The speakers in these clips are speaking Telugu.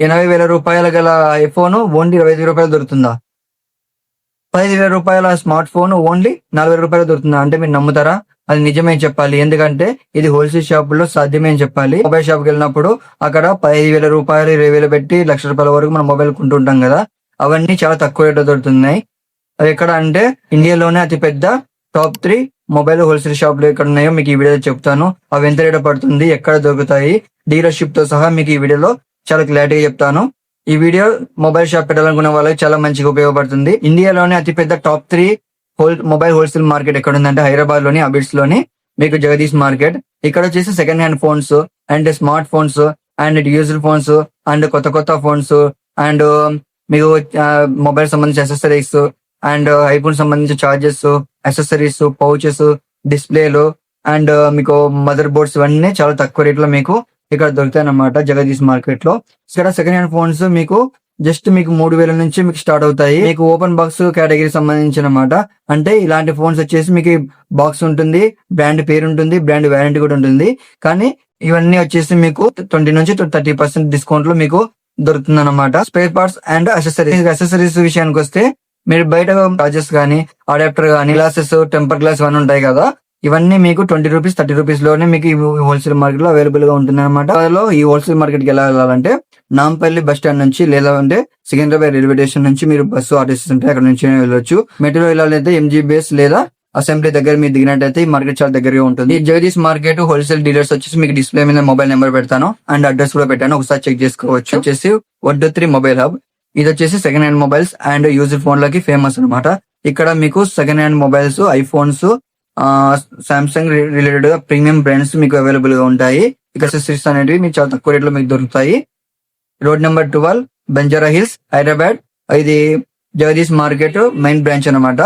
80,000 గల ఐఫోన్ ఓన్లీ 25,000 దొరుకుతుందా? 15,000 స్మార్ట్ ఫోన్ ఓన్లీ 40,000 దొరుకుతుందా? అంటే మీరు నమ్ముతారా? అది నిజమే చెప్పాలి. ఎందుకంటే ఇది హోల్సేల్ షాపుల్లో సాధ్యమే అని చెప్పాలి. మొబైల్ షాప్కి వెళ్ళినప్పుడు అక్కడ 15,000, 20,000 పెట్టి ₹1,00,000 వరకు మనం మొబైల్ కొంటుంటాం కదా, అవన్నీ చాలా తక్కువ రేట్లో దొరుకుతున్నాయి. అది ఎక్కడ అంటే ఇండియాలోనే అతి పెద్ద టాప్ 3 మొబైల్ హోల్సేల్ షాపులు ఎక్కడ ఉన్నాయో మీకు ఈ వీడియోలో చెప్తాను. అవి ఎంత రేట్ పడుతుంది, ఎక్కడ దొరుకుతాయి, డీలర్షిప్ తో సహా మీకు ఈ వీడియోలో చాలా క్లారిటీగా చెప్తాను. ఈ వీడియో మొబైల్ షాప్ పెట్టాలనుకునే వాళ్ళకి చాలా మంచిగా ఉపయోగపడుతుంది. ఇండియాలోనే అతిపెద్ద టాప్ 3 మొబైల్ హోల్సేల్ మార్కెట్ ఎక్కడ ఉందంటే హైదరాబాద్ లోని అబిడ్స్ లోని మీకు జగదీష్ మార్కెట్. ఇక్కడ వచ్చేసి second hand phones and smart phones and used phones and కొత్త ఫోన్స్ అండ్ మీకు మొబైల్ సంబంధించిన అసెసరీస్ అండ్ ఐఫోన్ సంబంధించిన చార్జెస్, అసెసరీస్, పౌచెస్, డిస్ప్లేలు అండ్ మీకు మదర్ బోర్డ్స్ ఇవన్నీ చాలా తక్కువ రేట్ లో మీకు ఇక్కడ దొరుకుతాయి అన్నమాట జగదీష్ మార్కెట్ లో. ఇక్కడ సెకండ్ హ్యాండ్ ఫోన్స్ మీకు జస్ట్ మీకు 3,000 నుంచి మీకు స్టార్ట్ అవుతాయి. మీకు ఓపెన్ బాక్స్ కేటగిరీ సంబంధించిన అన్నమాట. అంటే ఇలాంటి ఫోన్స్ వచ్చేసి మీకు బాక్స్ ఉంటుంది, బ్రాండ్ పేరు ఉంటుంది, బ్రాండ్ వారంటీ కూడా ఉంటుంది. కానీ ఇవన్నీ వచ్చేసి మీకు 20 నుంచి 30% డిస్కౌంట్ లో మీకు దొరుకుతుంది అనమాట. స్పేర్ పార్ట్స్ అండ్ అసెసరీస్ విషయానికి వస్తే మీరు బయట చార్జెస్ కానీ, అడాప్టర్ కానీ, గ్లాసెస్, టెంపర్ గ్లాస్ ఇవన్నీ ఉంటాయి కదా, ఇవన్నీ మీకు 20 రూపీస్, 30 రూపీస్ లోనే మీకు హోల్సేల్ మార్కెట్ లో అవైలబుల్ గా ఉంటుంది అనమాట. ఈ హోల్సేల్ మార్కెట్ కి ఎలా వెళ్ళాలంటే నాంపల్లి బస్ స్టాండ్ నుంచి లేదా అంటే సికింద్రాబాద్ రైల్వే స్టేషన్ నుంచి మీరు బస్సు ఆర్టీసీ ఉంటే అక్కడ నుంచి వెళ్ళొచ్చు. మెట్రో వెళ్ళాలంటే ఎంజీబీఎస్ లేదా అసెంబ్లీ దగ్గర మీరు దిగినట్టయితే ఈ మార్కెట్ చాలా దగ్గరగా ఉంటుంది. ఈ జగదీష్ మార్కెట్ హోల్సేల్ డీలర్స్ వచ్చేసి మీకు డిస్ప్లే మీద మొబైల్ నెంబర్ పెడతాను అండ్ అడ్రస్ కూడా పెట్టాను, ఒకసారి చెక్ చేసుకోవచ్చు. వచ్చేసి 123 మొబైల్ హబ్. ఇది వచ్చేసి second hand mobiles and used phone లకి ఫేమస్ అనమాట. ఇక్కడ మీకు second hand mobiles, iPhones, Samsung related గా ప్రీమియం బ్రాండ్స్ మీకు అవైలబుల్ గా ఉంటాయి. ఇక్కడ అసెసరీస్ అనేవి మీకు చాలా తక్కువ రేట్ లో మీకు దొరుకుతాయి. Road number 12, Banjara hills, Hyderabad. ఇది జగదీష్ మార్కెట్ మెయిన్ బ్రాంచ్ అనమాట.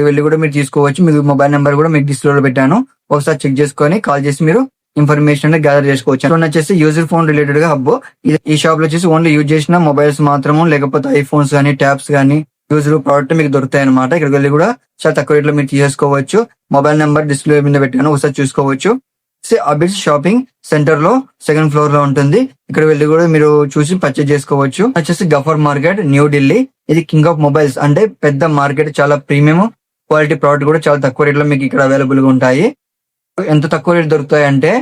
వెళ్ళి కూడా మీరు తీసుకోవచ్చు. మీకు మొబైల్ నెంబర్ కూడా మీకు డిస్ప్లే లో పెట్టాను, ఒకసారి చెక్ చేసుకొని కాల్ చేసి మీరు ఇన్ఫర్మేషన్ గ్యాదర్ చేసుకోవచ్చు. వచ్చేసి యూజర్ ఫోన్ రిలేటెడ్ గా హబ్. ఈ షాప్ లో వచ్చేసి ఓన్లీ యూజ్ చేసిన మొబైల్స్ మాత్రము, లేకపోతే ఐఫోన్స్ కానీ, ట్యాబ్స్ కానీ, యూజర్ ప్రోడక్ట్ మీకు దొరుకుతాయి అనమాట. ఇక్కడికి వెళ్ళి కూడా చాలా తక్కువ రేట్ లో మీరు తీసేసుకోవచ్చు. మొబైల్ నెంబర్ డిస్ప్లే మీద పెట్టాను, ఒకసారి చూసుకోవచ్చు. అబిడ్స్ షాపింగ్ సెంటర్ లో సెకండ్ ఫ్లోర్ లో ఉంటుంది. ఇక్కడ వెళ్ళి కూడా మీరు చూసి పర్చేజ్ చేసుకోవచ్చు. వచ్చేసి గఫర్ మార్కెట్, న్యూ ఢిల్లీ. ఇది కింగ్ ఆఫ్ మొబైల్స్ అంటే పెద్ద మార్కెట్, చాలా ప్రీమియం క్వాలిటీ ప్రోడక్ట్ కూడా చాలా తక్కువ రేట్ లో మీకు ఇక్కడ అవైలబుల్ గా ఉంటాయి. ఎంత తక్కువ రేట్ దొరుకుతాయి అంటే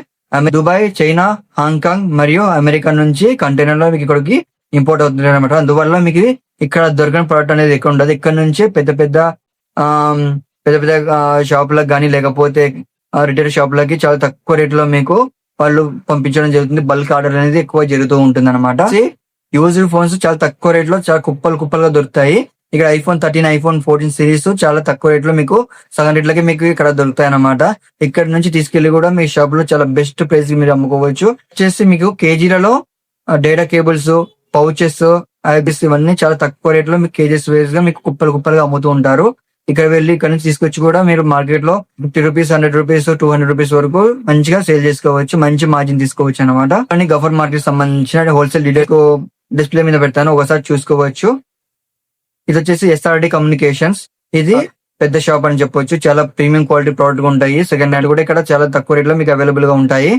దుబాయ్, చైనా, హాంకాంగ్ మరియు అమెరికా నుంచి కంటైనర్ లో మీకు ఇక్కడికి ఇంపోర్ట్ అవుతుంది అనమాట. అందువల్ల మీకు ఇక్కడ దొరకని ప్రోడక్ట్ అనేది ఎక్కువ ఉండదు. ఇక్కడ నుంచి పెద్ద పెద్ద షాపులకు కానీ లేకపోతే రిటైల్ షాపులకి చాలా తక్కువ రేట్ లో మీకు వాళ్ళు పంపించడం జరుగుతుంది. బల్క్ ఆర్డర్ అనేది ఎక్కువ జరుగుతూ ఉంటుంది అనమాట. యూజ్డ్ ఫోన్స్ చాలా తక్కువ రేట్ లో చాలా కుప్పలుగా దొరుకుతాయి. ఇక్కడ ఐఫోన్ 13, ఐఫోన్ 14 సిరీస్ చాలా తక్కువ రేట్ లో మీకు సగం రేట్లకి మీకు ఇక్కడ దొరుకుతాయి అనమాట. ఇక్కడ నుంచి తీసుకెళ్లి కూడా మీ షాప్ లో చాలా బెస్ట్ ప్రైస్ మీరు అమ్ముకోవచ్చు. వచ్చేసి మీకు కేజీలలో డేటా కేబుల్స్, పౌచెస్, ఐబిస్ ఇవన్నీ చాలా తక్కువ రేట్ లో మీకు కేజెస్ వైజ్ గా మీకు కుప్పలుగా అమ్ముతూ ఉంటారు. ఇక్కడ వెళ్ళి ఇక్కడ నుంచి తీసుకొచ్చి కూడా మీరు మార్కెట్ లో 50 రూపీస్, 100 రూపీస్, 200 రూపీస్ వరకు మంచిగా సేల్ చేసుకోవచ్చు, మంచి మార్జిన్ తీసుకోవచ్చు అనమాట. కానీ గఫర్ మార్కెట్ సంబంధించిన హోల్సేల్ డీటెయిల్ డిస్ప్లే మీద పెడతాను, ఒకసారి చూసుకోవచ్చు. ఇది వచ్చేసి ఎస్ఆర్డి కమ్యూనికేషన్స్. ఇది పెద్ద షాప్ అని చెప్పొచ్చు. చాలా ప్రీమియం క్వాలిటీ ప్రోడక్ట్ ఉంటాయి. సెకండ్ హ్యాండ్ కూడా ఇక్కడ చాలా తక్కువ రేట్ లో మీకు అవైలబుల్ గా ఉంటాయి.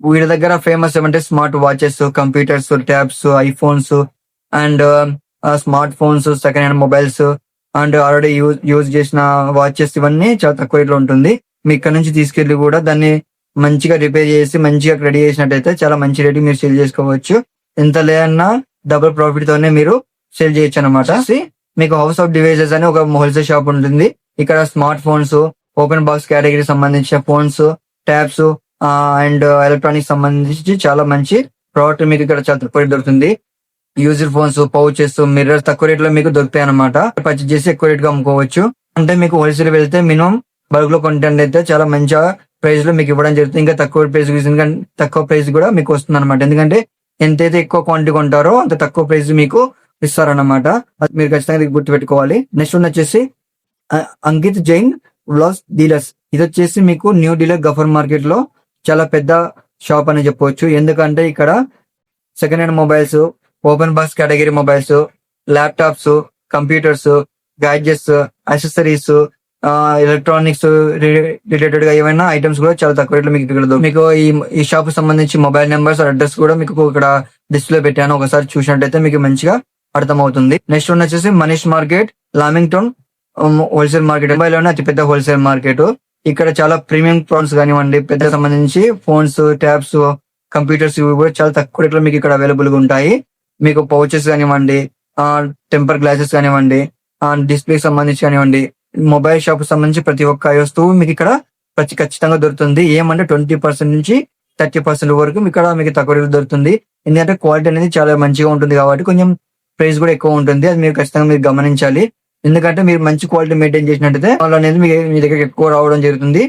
వీళ్ళ దగ్గర ఫేమస్ ఏమంటే smart watches, computers, tabs, iPhones and smart phones, second hand mobiles and already use చేసిన వాచెస్ ఇవన్నీ చాలా తక్కువ రేట్ లో ఉంటుంది. మీ ఇక్కడ నుంచి తీసుకెళ్లి కూడా దాన్ని మంచిగా రిపేర్ చేసి మంచిగా రెడీ చేసినట్టయితే చాలా మంచి రేట్ మీరు సేల్ చేసుకోవచ్చు. ఎంత లేదన్నా డబుల్ ప్రాఫిట్ తోనే మీరు సేల్ చేయొచ్చు అనమాట. మీకు హౌస్ ఆఫ్ డివైజెస్ అని ఒక హోల్సేల్ షాప్ ఉంటుంది. ఇక్కడ smart phones, open box category సంబంధించిన ఫోన్స్, ట్యాబ్స్ అండ్ ఎలక్ట్రానిక్స్ సంబంధించి చాలా మంచి ప్రోడక్ట్ మీకు ఇక్కడ చాలా తక్కువ రేట్ దొరుకుతుంది. యూజర్ ఫోన్స్, పౌచెస్, మిర్రర్స్ తక్కువ రేట్ లో మీకు దొరుకుతాయి అనమాట. పర్చేజ్ చేసి ఎక్కువ రేట్ గా అమ్ముకోవచ్చు. అంటే మీకు హోల్సేల్ వెళ్తే మినిమం బల్క్ లో కొంటెంట్ అయితే చాలా మంచిగా ప్రైస్ లో మీకు ఇవ్వడం జరుగుతుంది. ఇంకా తక్కువ ప్రైస్ కూడా మీకు వస్తుంది అనమాట. ఎందుకంటే ఎంతైతే ఎక్కువ క్వాంటిటీ కొంటారో అంత తక్కువ ప్రైస్ మీకు ఇస్తారన్నమాట. అది మీరు ఖచ్చితంగా గుర్తు పెట్టుకోవాలి. నెక్స్ట్ వచ్చేసి అంకిత్ జైన్ వ్లాగ్స్ డీలర్స్. ఇది వచ్చేసి మీకు న్యూ ఢిల్లీ గఫర్ మార్కెట్ లో చాలా పెద్ద షాప్ అని చెప్పవచ్చు. ఎందుకంటే ఇక్కడ second hand mobiles, open box category mobiles, laptops, computers, gadgets, accessories, electronics related గా ఏమైనా ఐటమ్స్ కూడా చాలా తక్కువ రేట్లో మీకు ఇక్కడ మీకు ఈ షాప్ సంబంధించి మొబైల్ నెంబర్స్ అడ్రస్ కూడా మీకు ఇక్కడ డిస్ప్లే పెట్టాను. ఒకసారి చూసినట్టయితే మీకు మంచిగా అర్థమవుతుంది. నెక్స్ట్ వన్ వచ్చేసి Manish market, Lamington wholesale market, ముంబైలోనే అతిపెద్ద హోల్సేల్ మార్కెట్. ఇక్కడ చాలా ప్రీమియం ప్రోడక్ట్స్ కానివ్వండి, పెద్ద సంబంధించి ఫోన్స్, ట్యాబ్స్, కంప్యూటర్స్ ఇవి కూడా చాలా తక్కువ రేట్లో మీకు ఇక్కడ అవైలబుల్ గా ఉంటాయి. మీకు పౌచెస్ కానివ్వండి, టెంపర్ గ్లాసెస్ కానివ్వండి, డిస్ప్లే సంబంధించి కానివ్వండి, మొబైల్ షాప్ సంబంధించి ప్రతి ఒక్క వస్తువు మీకు ఇక్కడ ఖచ్చితంగా దొరుకుతుంది. ఏమంటే 20% నుంచి 30% వరకు ఇక్కడ మీకు తక్కువ రేటు దొరుకుతుంది. ఎందుకంటే క్వాలిటీ అనేది చాలా మంచిగా ఉంటుంది కాబట్టి కొంచెం ప్రైస్ కూడా ఎక్కువ ఉంటుంది. అది మీరు ఖచ్చితంగా మీరు గమనించాలి. ఎందుకంటే మీరు మంచి క్వాలిటీ మెయింటైన్ చేసినట్టయితే వాళ్ళు అనేది మీ దగ్గర ఎక్కువ రావడం జరుగుతుంది.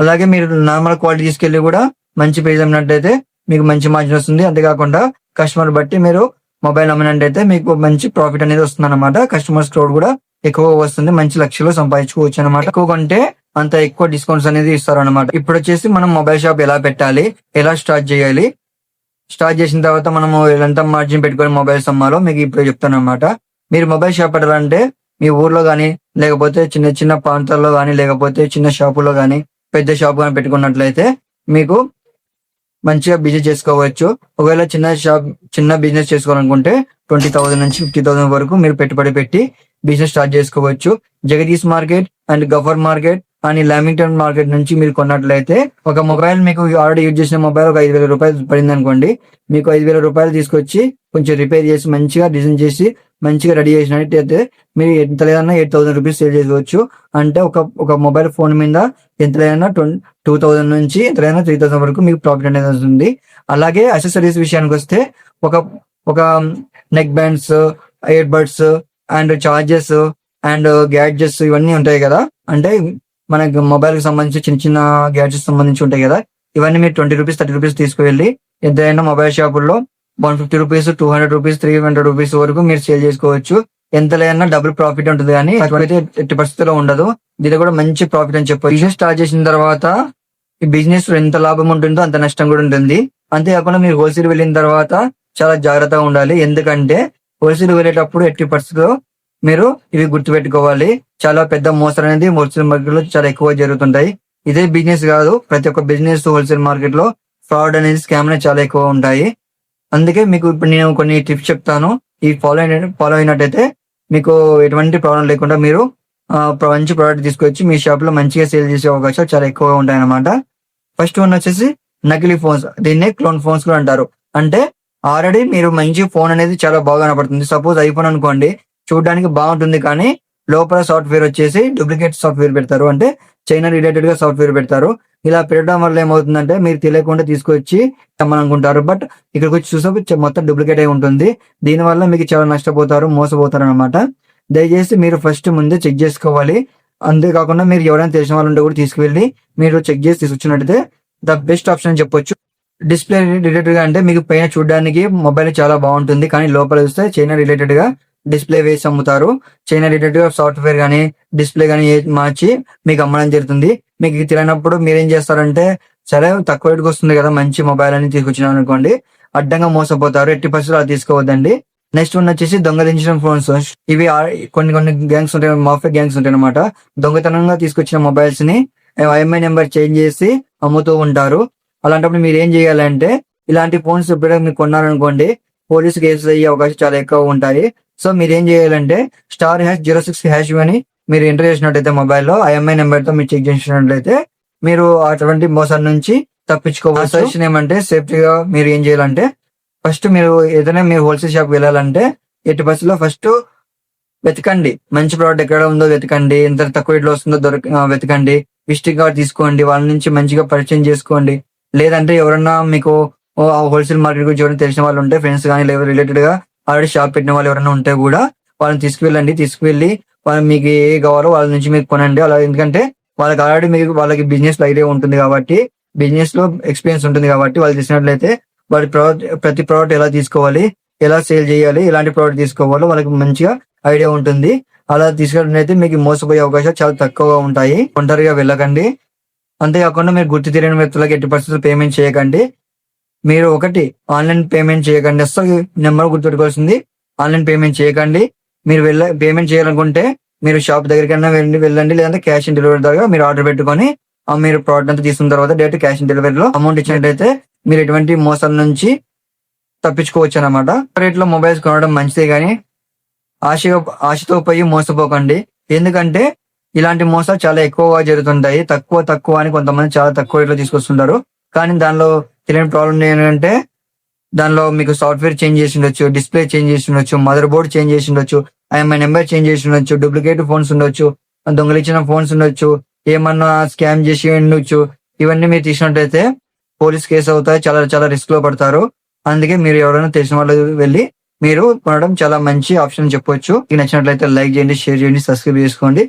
అలాగే మీరు నార్మల్ క్వాలిటీ తీసుకెళ్లి కూడా మంచి ప్రైస్ అమ్మినట్టయితే మీకు మంచి మార్జిన్ వస్తుంది. అంతేకాకుండా కస్టమర్ బట్టి మీరు మొబైల్ అమ్మినట్టయితే మీకు మంచి ప్రాఫిట్ అనేది వస్తుంది అనమాట. కస్టమర్స్ క్రౌడ్ కూడా ఎక్కువ వస్తుంది, మంచి లక్షలు సంపాదించుకోవచ్చు అనమాట. ఎక్కువ కొంటే అంత ఎక్కువ డిస్కౌంట్స్ అనేది ఇస్తారు అనమాట. ఇప్పుడు వచ్చేసి మనం మొబైల్ షాప్ ఎలా పెట్టాలి, ఎలా స్టార్ట్ చేయాలి, స్టార్ట్ చేసిన తర్వాత మనము ఎంత మార్జిన్ పెట్టుకొని మొబైల్స్ అమ్మాలో మీకు ఇప్పుడు చెప్తాను అనమాట. మీరు మొబైల్ షాప్ పెట్టాలంటే మీ ఊర్లో గానీ, లేకపోతే చిన్న చిన్న ప్రాంతాల్లో గానీ, లేకపోతే చిన్న షాపుల్లో గానీ, పెద్ద షాప్ గానీ పెట్టుకున్నట్లయితే మీకు మంచిగా బిజినెస్ చేసుకోవచ్చు. ఒకవేళ చిన్న బిజినెస్ చేసుకోవాలనుకుంటే 20,000 నుంచి 50,000 వరకు మీరు పెట్టుబడి పెట్టి బిజినెస్ స్టార్ట్ చేసుకోవచ్చు. Jagadish market and Gafar market అని లామింగ్టన్ మార్కెట్ నుంచి మీరు కొన్నట్లయితే ఒక మొబైల్ మీకు ఆల్రెడీ యూజ్ చేసిన మొబైల్ ఒక 5,000 రూపాయలు పడింది అనుకోండి. మీకు 5,000 రూపాయలు తీసుకొచ్చి కొంచెం రిపేర్ చేసి మంచిగా డిజైన్ చేసి మంచిగా రెడీ చేసినట్టయితే మీరు ఎంత లేదన్నా 8,000 రూపీస్ సేల్ చేసుకోవచ్చు. అంటే ఒక మొబైల్ ఫోన్ మీద ఎంత లేదన్నా 2,000 నుంచి ఎంత లేదన్నా 3,000 వరకు మీకు ప్రాఫిట్ అనేది వస్తుంది. అలాగే అసెసరీస్ విషయానికి వస్తే ఒక neck bands, ear buds and charges and gadgets ఇవన్నీ ఉంటాయి కదా. అంటే మనకి మొబైల్ కి సంబంధించి చిన్న చిన్న గ్యాడ్జెట్స్ సంబంధించి ఉంటాయి కదా. ఇవన్నీ మీరు 20 రూపీస్ 30 రూపీస్ తీసుకువెళ్ళి ఎంతైనా మొబైల్ షాపుల్లో 150 రూపీస్, 200 రూపీస్, 300 రూపీస్ వరకు మీరు సేల్ చేసుకోవచ్చు. ఎంత లేదన్నా డబుల్ ప్రాఫిట్ ఉంటుంది, కానీ అటువంటి ఎట్టి పరిస్థితుల్లో ఉండదు. దీని కూడా మంచి ప్రాఫిట్ అని చెప్పొచ్చు. బిజినెస్ స్టార్ట్ చేసిన తర్వాత ఈ బిజినెస్ లో ఎంత లాభం ఉంటుందో అంత నష్టం కూడా ఉంటుంది. అంతేకాకుండా మీరు హోల్సేల్ వెళ్ళిన తర్వాత చాలా జాగ్రత్తగా ఉండాలి. ఎందుకంటే హోల్సేల్ వెళ్ళేటప్పుడు ఎట్టి పరిస్థితుల్లో మీరు ఇవి గుర్తుపెట్టుకోవాలి. చాలా పెద్ద మోసం అనేది హోల్సేల్ మార్కెట్ లో చాలా ఎక్కువ జరుగుతుంటాయి. ఇదే బిజినెస్ కాదు, ప్రతి ఒక్క బిజినెస్ హోల్సేల్ మార్కెట్ లో ఫ్రాడ్ అనేది, స్కామ్ అనేది చాలా ఎక్కువ ఉంటాయి. అందుకే మీకు ఇప్పుడు నేను కొన్ని టిప్స్ చెప్తాను. ఈ ఫాలో అయినట్టయితే మీకు ఎటువంటి ప్రాబ్లం లేకుండా మీరు మంచి ప్రోడక్ట్ తీసుకొచ్చి మీ షాప్ లో మంచిగా సేల్ చేసే అవకాశాలు చాలా ఎక్కువగా ఉంటాయి అన్నమాట. ఫస్ట్ వన్ వచ్చేసి నకిలీ ఫోన్స్, దీన్నే క్లోన్ ఫోన్స్ కూడా అంటారు. అంటే ఆల్రెడీ మీరు మంచి ఫోన్ అనేది చాలా బాగా కనపడుతుంది. సపోజ్ ఐఫోన్ అనుకోండి, చూడడానికి బాగుంటుంది కానీ లోపల సాఫ్ట్వేర్ వచ్చేసి డూప్లికేట్ సాఫ్ట్వేర్ పెడతారు. అంటే చైనా రిలేటెడ్ గా సాఫ్ట్వేర్ పెడతారు. ఇలా పెట్టడం వల్ల ఏమవుతుందంటే మీరు తెలియకుండా తీసుకొచ్చి అమ్మనుకుంటారు. బట్ ఇక్కడికి వచ్చి చూసే మొత్తం డూప్లికేట్ అయి ఉంటుంది. దీనివల్ల మీకు చాలా నష్టపోతారు, మోసపోతారు అనమాట. దయచేసి మీరు ఫస్ట్ ముందే చెక్ చేసుకోవాలి. అంతేకాకుండా మీరు ఎవరైనా తెలిసిన వాళ్ళు ఉంటే కూడా తీసుకువెళ్ళి మీరు చెక్ చేసి తీసుకొచ్చినట్టయితే ద బెస్ట్ ఆప్షన్ అని చెప్పొచ్చు. డిస్ప్లే రిలేటెడ్ గా అంటే మీకు పైన చూడడానికి మొబైల్ చాలా బాగుంటుంది, కానీ లోపల చూస్తే చైనా రిలేటెడ్ గా డిస్ప్లే వేసి అమ్ముతారు. చైనా రిలేటెడ్ గా సాఫ్ట్వేర్ గానీ డిస్ప్లే గానీ మార్చి మీకు అమ్మడం జరుగుతుంది. మీకు తెలియనప్పుడు మీరేం చేస్తారంటే, సరే తక్కువ రేటుకి వస్తుంది కదా మంచి మొబైల్ అని తీసుకొచ్చినాం అనుకోండి, అడ్డంగా మోసపోతారు. ఎట్టి పరిస్థితులు అది తీసుకోవద్దండి. నెక్స్ట్ వన్ వచ్చేసి దొంగలించిన ఫోన్స్. ఇవి కొన్ని గ్యాంగ్స్ ఉంటాయి, మాఫియా గ్యాంగ్స్ ఉంటాయి అనమాట. దొంగతనంగా తీసుకొచ్చిన మొబైల్స్ ని ఐఎంఐ నెంబర్ చేంజ్ చేసి అమ్ముతూ ఉంటారు. అలాంటప్పుడు మీరు ఏం చేయాలంటే, ఇలాంటి ఫోన్స్ ఎప్పుడైనా మీరు కొన్నారనుకోండి, పోలీసు కేసులు అయ్యే అవకాశం చాలా ఎక్కువ ఉంటాయి. సో మీరు ఏం చేయాలంటే *#06# అని మీరు ఎంటర్ చేసినట్టయితే మొబైల్లో ఐఎంఐ నెంబర్ తో మీరు చెక్ చేసినట్లయితే మీరు అటువంటి మోసాల నుంచి తప్పించుకోవచ్చు. సజెషన్ ఏమంటే, సేఫ్టీగా మీరు ఏం చేయాలంటే, ఫస్ట్ మీరు ఏదైనా మీరు హోల్సేల్ షాప్ వెళ్ళాలంటే ఎట్టి పరిస్థితుల్లో ఫస్ట్ వెతకండి, మంచి ప్రోడక్ట్ ఎక్కడ ఉందో వెతకండి, ఎంత తక్కువ రేట్లో వస్తుందో వెతకండి, విజిటింగ్ కార్డ్ తీసుకోండి, వాళ్ళ నుంచి మంచిగా పరిచయం చేసుకోండి. లేదంటే ఎవరన్నా మీకు హోల్సేల్ మార్కెట్ గురించి ఎవరైనా తెలిసిన వాళ్ళు ఉంటే, ఫ్రెండ్స్ కానీ లేదా రిలేటెడ్ గా ఆల్రెడీ షాప్ పెట్టిన వాళ్ళు ఎవరైనా ఉంటే కూడా వాళ్ళని తీసుకువెళ్ళి వాళ్ళు మీకు ఏ కావాలో వాళ్ళ నుంచి మీకు కొనండి. అలా ఎందుకంటే వాళ్ళకి ఆల్రెడీ వాళ్ళకి బిజినెస్ లో ఐడియా ఉంటుంది కాబట్టి, బిజినెస్ లో ఎక్స్పీరియన్స్ ఉంటుంది కాబట్టి, వాళ్ళు తెలిసినట్లయితే ప్రతి ప్రోడక్ట్ ఎలా తీసుకోవాలి, ఎలా సేల్ చేయాలి, ఎలాంటి ప్రోడక్ట్ తీసుకోవాలో వాళ్ళకి మంచిగా ఐడియా ఉంటుంది. అలా తీసుకున్నట్లయితే మీకు మోసపోయే అవకాశాలు చాలా తక్కువగా ఉంటాయి. ఒంటరిగా వెళ్ళకండి. అంతేకాకుండా మీరు గుర్తు తెలియని వ్యక్తులకు ఎట్టి పరిస్థితులు పేమెంట్ చేయకండి. మీరు ఆన్లైన్ పేమెంట్ చేయకండి. అసలు నెంబర్ గుర్తుపెట్టుకోవాల్సింది, ఆన్లైన్ పేమెంట్ చేయకండి. మీరు పేమెంట్ చేయాలనుకుంటే మీరు షాప్ దగ్గరికైనా వెళ్ళండి, లేదంటే క్యాష్ ఆన్ డెలివరీ ద్వారా మీరు ఆర్డర్ పెట్టుకొని మీరు ప్రోడక్ట్ అంతా తీసుకున్న తర్వాత డైరెక్ట్ క్యాష్ ఆన్ డెలివరీలో అమౌంట్ ఇచ్చినట్టయితే మీరు ఎటువంటి మోసాల నుంచి తప్పించుకోవచ్చు అనమాట. రేట్లో మొబైల్స్ కొనడం మంచిదే కానీ ఆశతో పోయి మోసపోకండి. ఎందుకంటే ఇలాంటి మోసాలు చాలా ఎక్కువగా జరుగుతుంటాయి. తక్కువ అని కొంతమంది చాలా తక్కువ రేట్లో తీసుకొస్తుంటారు. కానీ దానిలో తెలియని ప్రాబ్లం ఏంటంటే దానిలో మీకు సాఫ్ట్వేర్ చేంజ్ చేసి ఉండొచ్చు, డిస్ప్లే చేంజ్ చేసి ఉండొచ్చు, మదర్ బోర్డ్ చేంజ్ చేసి ఉండొచ్చు, ఐఎంఐ నెంబర్ చేంజ్ చేసి ఉండొచ్చు, డూప్లికేట్ ఫోన్స్ ఉండొచ్చు, దొంగలిచ్చిన ఫోన్స్ ఉండొచ్చు, ఏమన్నా స్కామ్ చేసి ఉండొచ్చు. ఇవన్నీ మీరు తీసినట్టయితే పోలీస్ కేసు అవుతాయి, చాలా చాలా రిస్క్ లో పడతారు. అందుకే మీరు ఎవరైనా తెలిసిన వాళ్ళు వెళ్ళి మీరు కొనడం చాలా మంచి ఆప్షన్ చెప్పొచ్చు. మీకు నచ్చినట్లయితే లైక్ చేయండి, షేర్ చేయండి, సబ్స్క్రైబ్ చేసుకోండి.